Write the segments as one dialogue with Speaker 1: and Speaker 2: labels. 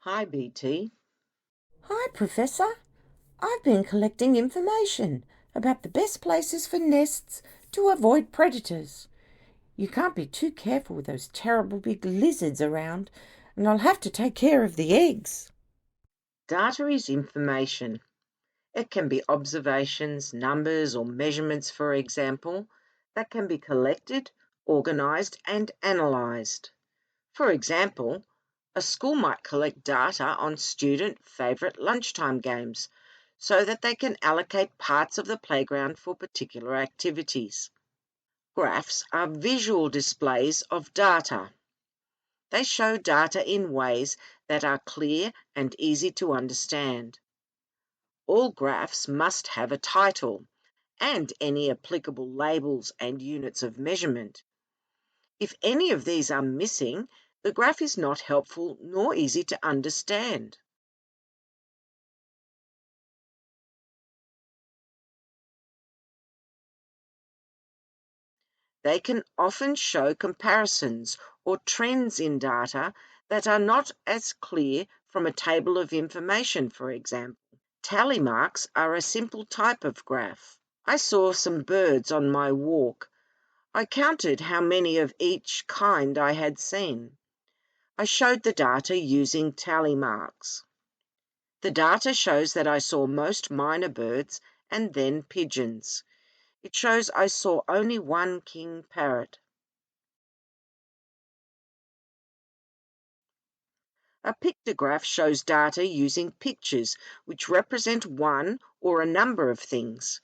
Speaker 1: Hi, BT.
Speaker 2: Hi, Professor. I've been collecting information about the best places for nests to avoid predators. You can't be too careful with those terrible big lizards around, and I'll have to take care of the eggs.
Speaker 1: Data is information. It can be observations, numbers, or measurements, for example, that can be collected, organised, and analysed. For example, a school might collect data on student favourite lunchtime games so that they can allocate parts of the playground for particular activities. Graphs are visual displays of data. They show data in ways that are clear and easy to understand. All graphs must have a title and any applicable labels and units of measurement. If any of these are missing, the graph is not helpful nor easy to understand. They can often show comparisons or trends in data that are not as clear from a table of information, for example. Tally marks are a simple type of graph. I saw some birds on my walk. I counted how many of each kind I had seen. I showed the data using tally marks. The data shows that I saw most myna birds and then pigeons. It shows I saw only one king parrot. A pictograph shows data using pictures which represent one or a number of things.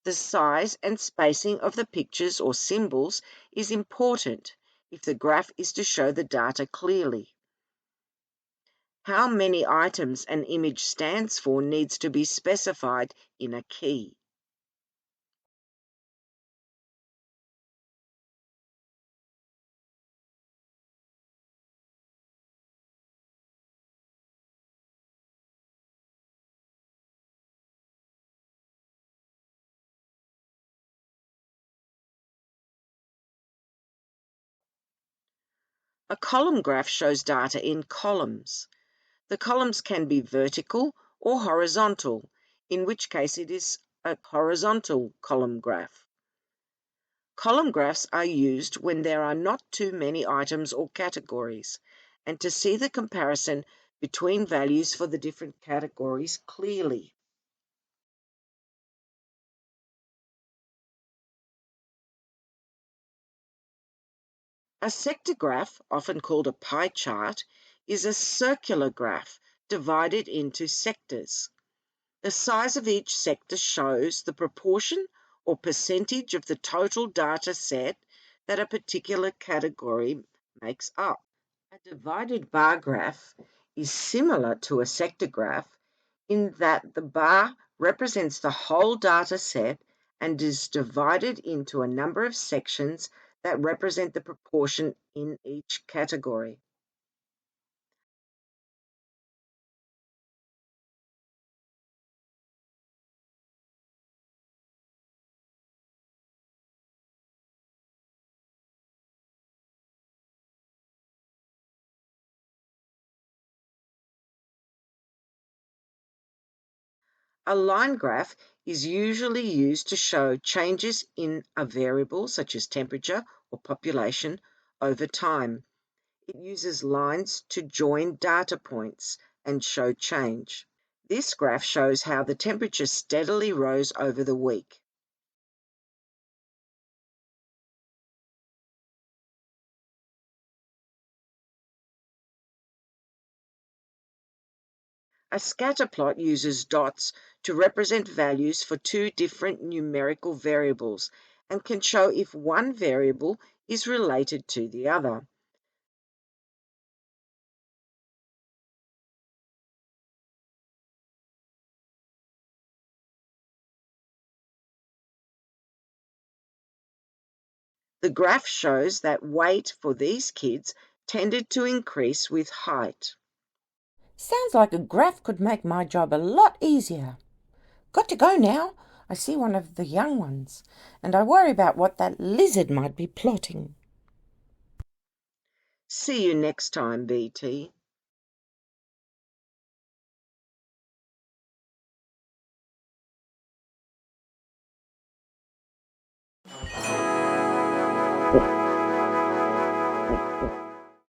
Speaker 1: The size and spacing of the pictures or symbols is important if the graph is to show the data clearly. How many items an image stands for needs to be specified in a key. A column graph shows data in columns. The columns can be vertical or horizontal, in which case it is a horizontal column graph. Column graphs are used when there are not too many items or categories, and to see the comparison between values for the different categories clearly. A sector graph, often called a pie chart, is a circular graph divided into sectors. The size of each sector shows the proportion or percentage of the total data set that a particular category makes up. A divided bar graph is similar to a sector graph in that the bar represents the whole data set and is divided into a number of sections that represent the proportion in each category. A line graph is usually used to show changes in a variable such as temperature or population over time. It uses lines to join data points and show change. This graph shows how the temperature steadily rose over the week. A scatter plot uses dots to represent values for two different numerical variables and can show if one variable is related to the other. The graph shows that weight for these kids tended to increase with height.
Speaker 2: Sounds like a graph could make my job a lot easier. Got to go now. I see one of the young ones, and I worry about what that lizard might be plotting.
Speaker 1: See you next time, BT.